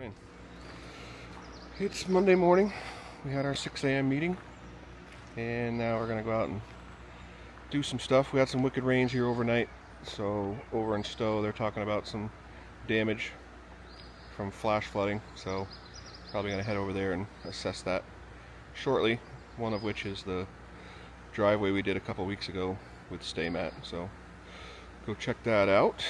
morning. It's Monday morning. We had our 6 a.m. meeting, and now we're going to go out and do some stuff. We had some wicked rains here overnight, so over in Stowe they're talking about some damage from flash flooding, so probably going to head over there and assess that shortly, one of which is the driveway we did a couple weeks ago with stay mat, so go check that out.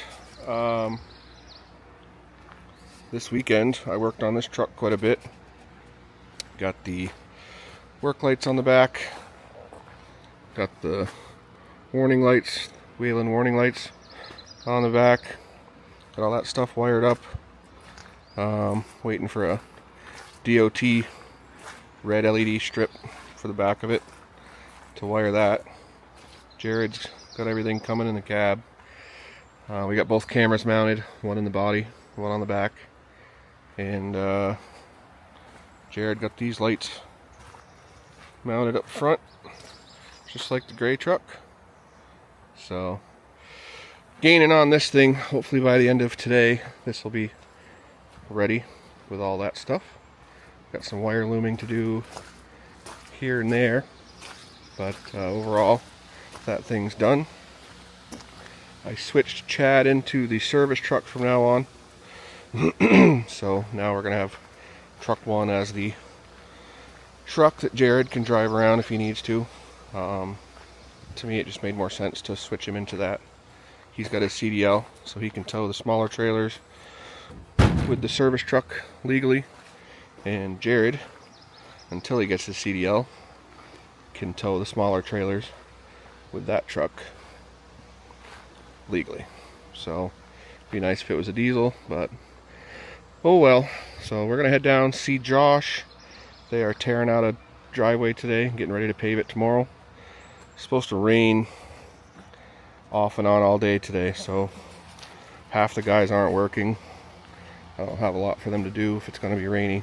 This weekend I worked on this truck quite a bit. Got the work lights on the back, got the warning lights, Whelen warning lights on the back, got all that stuff wired up. Waiting for a DOT red LED strip for the back of it to wire that. Jared's got everything coming in the cab. We got both cameras mounted, one in the body, one on the back. And Jared got these lights mounted up front, just like the gray truck. So, gaining on this thing. Hopefully by the end of today, this will be ready with all that stuff. Got some wire looming to do here and there, but overall, that thing's done. I switched Chad into the service truck from now on. So now we're gonna have truck one as the truck that Jared can drive around if he needs to. To me it just made more sense to switch him into that. He's got his CDL, so he can tow the smaller trailers with the service truck legally, and Jared, until he gets his CDL, can tow the smaller trailers with that truck legally. So it'd be nice if it was a diesel, but oh well. So we're gonna head down, see Josh. They are tearing out a driveway today, getting ready to pave it tomorrow. It's supposed to rain off and on all day today, so half the guys aren't working. I don't have a lot for them to do if it's gonna be rainy.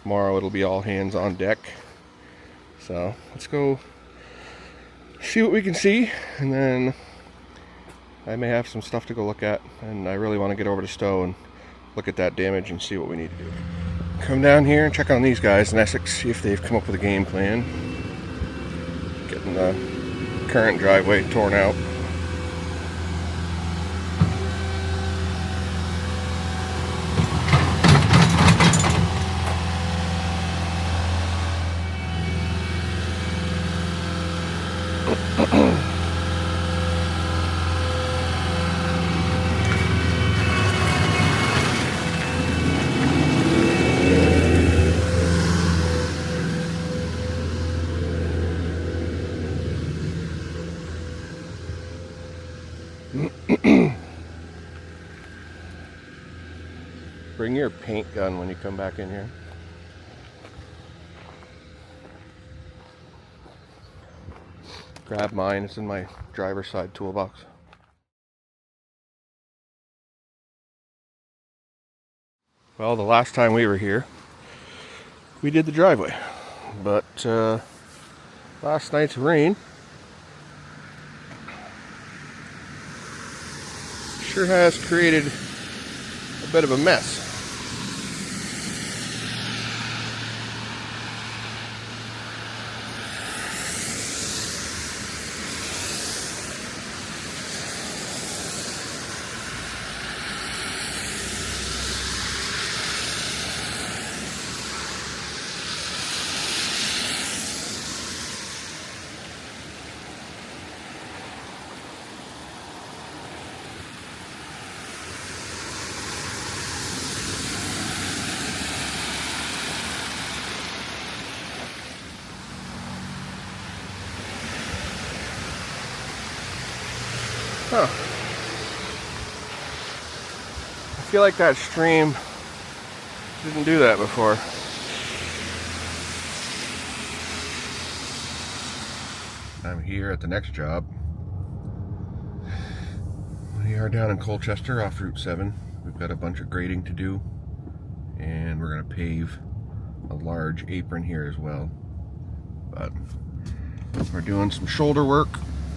Tomorrow it'll be all hands on deck. So let's go see what we can see, and then I may have some stuff to go look at, and I really want to get over to Stowe and look at that damage and see what we need to do. Come down here and check on these guys in Essex, see if they've come up with a game plan. Getting the current driveway torn out. Bring your paint gun when you come back in here. Grab mine, it's in my driver's side toolbox. Well, the last time we were here, we did the driveway, but last night's rain sure has created a bit of a mess. Huh. I feel like that stream didn't do that before. I'm here at the next job. We are down in Colchester off Route 7. We've got a bunch of grading to do, and we're going to pave a large apron here as well. But we're doing some shoulder work.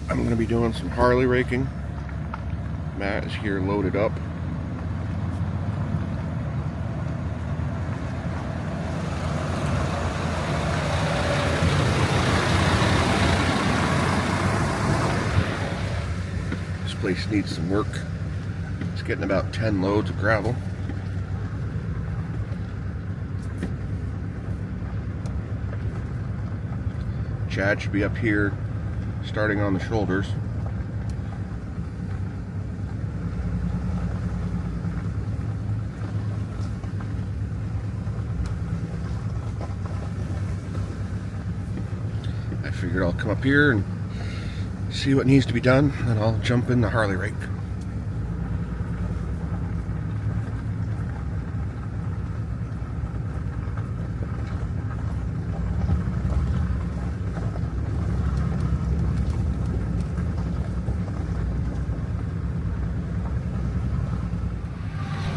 I'm going to be doing some Harley raking. Matt is here loaded up. place needs some work. It's getting about 10 loads of gravel. Chad should be up here starting on the shoulders. I figured I'll come up here and see what needs to be done, and I'll jump in the Harley rake.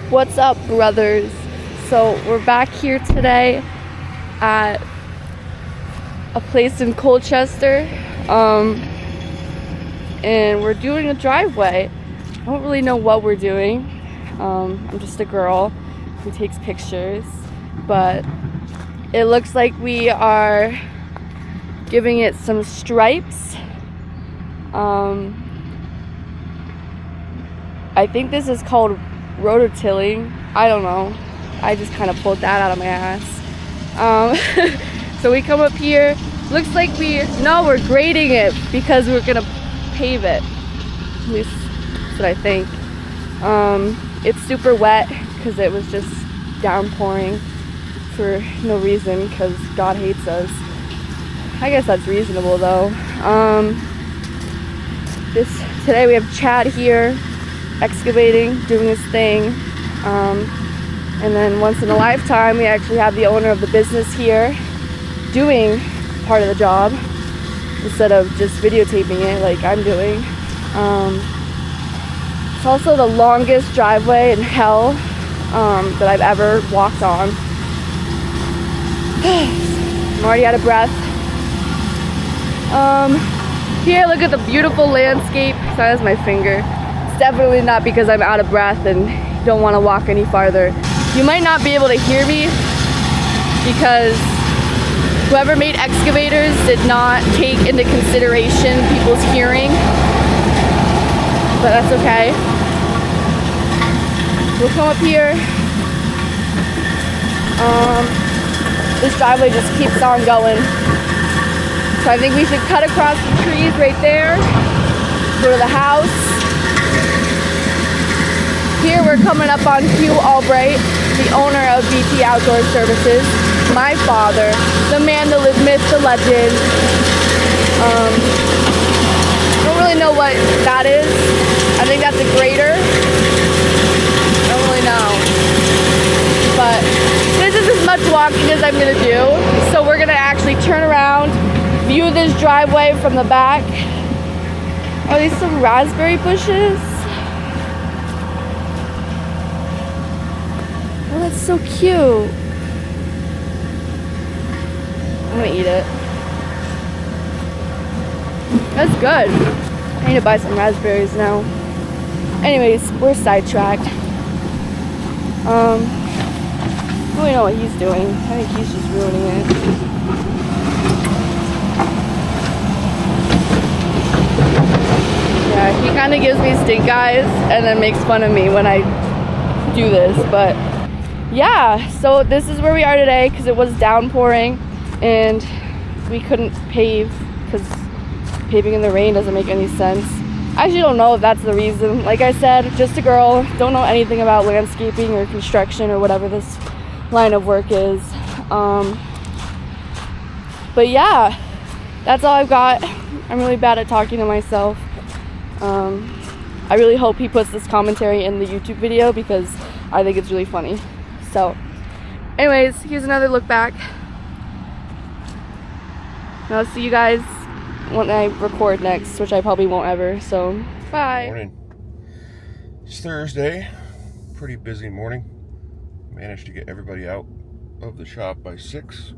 What's up, brothers? So we're back here today at a place in Colchester, and we're doing a driveway. I don't really know what we're doing. I'm just a girl who takes pictures, but it looks like we are giving it some stripes. I think this is called rototilling. I don't know. I just kind of pulled that out of my ass. So we come up here. Looks like we're grading it because we're gonna pave it. At least that's what I think. It's super wet because it was just downpouring for no reason because God hates us. I guess that's reasonable though. Today we have Chad here excavating, doing his thing, and then once in a lifetime we actually have the owner of the business here doing part of the job instead of just videotaping it like I'm doing. It's also the longest driveway in hell that I've ever walked on. I'm already out of breath. Here, look at the beautiful landscape. That is my finger. Definitely not because I'm out of breath and don't want to walk any farther. You might not be able to hear me because whoever made excavators did not take into consideration people's hearing, but that's okay. We'll come up here. This driveway just keeps on going. So I think we should cut across the trees right there, go to the house. Here we're coming up on Hugh Albright, the owner of BT Outdoor Services, my father, the man, the myth, the legend. Don't really know what that is. I think that's a grater. I don't really know. But this is as much walking as I'm going to do. So we're going to actually turn around, view this driveway from the back. Are these some raspberry bushes? Oh, that's so cute. I'm gonna eat it. That's good. I need to buy some raspberries now. Anyways, we're sidetracked. I don't really know what he's doing. I think he's just ruining it. Yeah, he kind of gives me stink eyes and then makes fun of me when I do this, but yeah, so this is where we are today because it was downpouring and we couldn't pave because paving in the rain doesn't make any sense. I actually don't know if that's the reason. Like I said, just a girl, don't know anything about landscaping or construction or whatever this line of work is. But yeah, that's all I've got. I'm really bad at talking to myself. I really hope he puts this commentary in the YouTube video because I think it's really funny. So anyways, here's another look back. And I'll see you guys when I record next, which I probably won't ever. So bye. Morning. It's Thursday. Pretty busy morning. Managed to get everybody out of the shop by 6.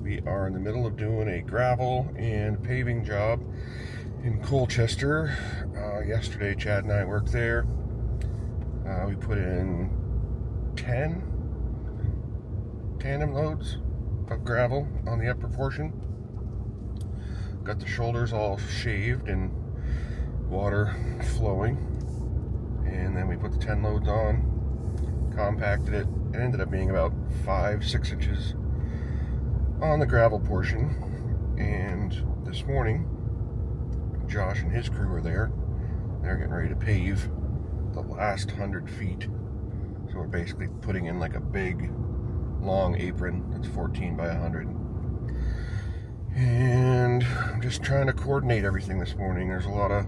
We are in the middle of doing a gravel and paving job in Colchester. Yesterday Chad and I worked there. We put in 10 tandem loads of gravel on the upper portion. Got the shoulders all shaved and water flowing. And then we put the 10 loads on, compacted it. It ended up being about 5-6 inches on the gravel portion. And this morning, Josh and his crew were there. They're getting ready to pave the last 100 feet. So we're basically putting in like a big, long apron that's 14 by 100. And I'm just trying to coordinate everything this morning. There's a lot of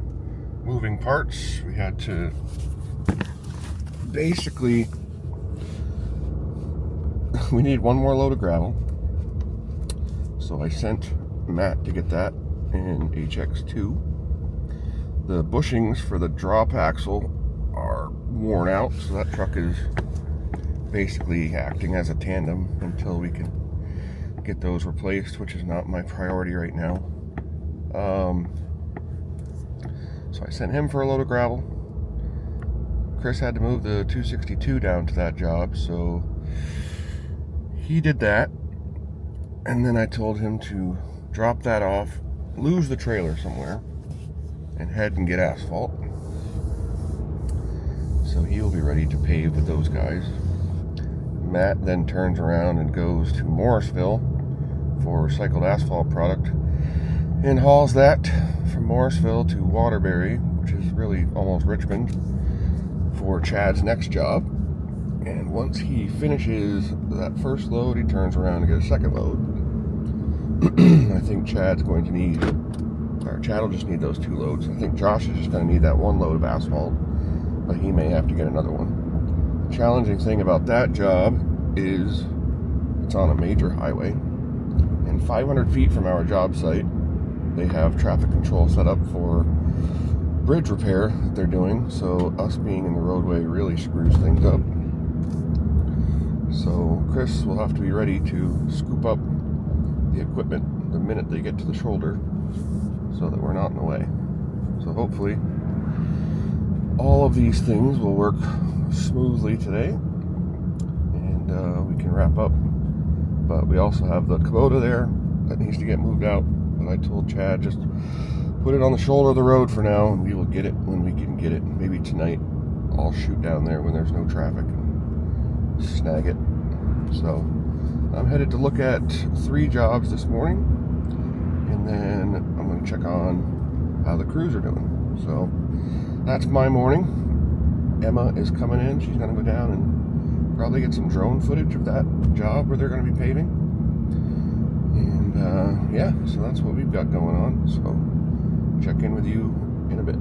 moving parts. We had to basically, we need one more load of gravel. So I sent Matt to get that in HX2. The bushings for the drop axle are worn out, so that truck is basically acting as a tandem until we can get those replaced, which is not my priority right now. So I sent him for a load of gravel. Chris had to move the 262 down to that job, so he did that. And then I told him to drop that off, lose the trailer somewhere, and head and get asphalt. So he'll be ready to pave with those guys. Matt then turns around and goes to Morrisville for recycled asphalt product and hauls that from Morrisville to Waterbury, which is really almost Richmond, for Chad's next job. And once he finishes that first load, he turns around and gets a second load. I think Chad's going to need, or Chad will just need those 2 loads. I think Josh is just going to need that 1 load of asphalt, but he may have to get another one. The challenging thing about that job is it's on a major highway, and 500 feet from our job site, they have traffic control set up for bridge repair that they're doing, so us being in the roadway really screws things up. So Chris will have to be ready to scoop up the equipment the minute they get to the shoulder so that we're not in the way. So hopefully all of these things will work smoothly today, and we can wrap up. But we also have the Kubota there that needs to get moved out, but I told Chad just put it on the shoulder of the road for now, and we will get it when we can get it. Maybe tonight I'll shoot down there when there's no traffic and snag it. So I'm headed to look at 3 jobs this morning, and then I'm going to check on how the crews are doing. So that's my morning. Emma is coming in. She's going to go down and probably get some drone footage of that job where they're going to be paving. And yeah, so that's what we've got going on. So check in with you in a bit.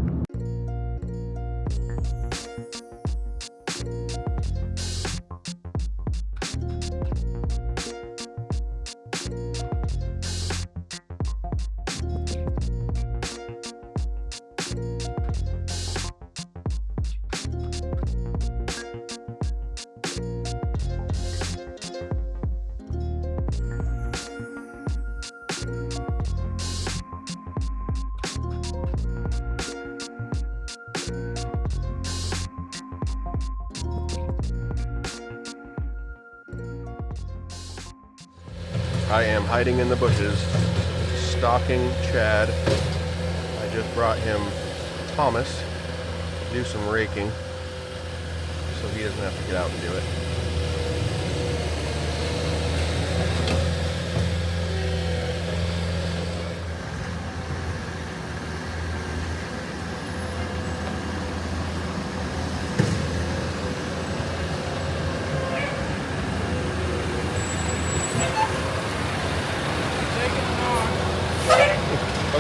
I am hiding in the bushes, stalking Chad. I just brought him Thomas to do some raking, so he doesn't have to get out and do it.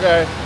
Okay.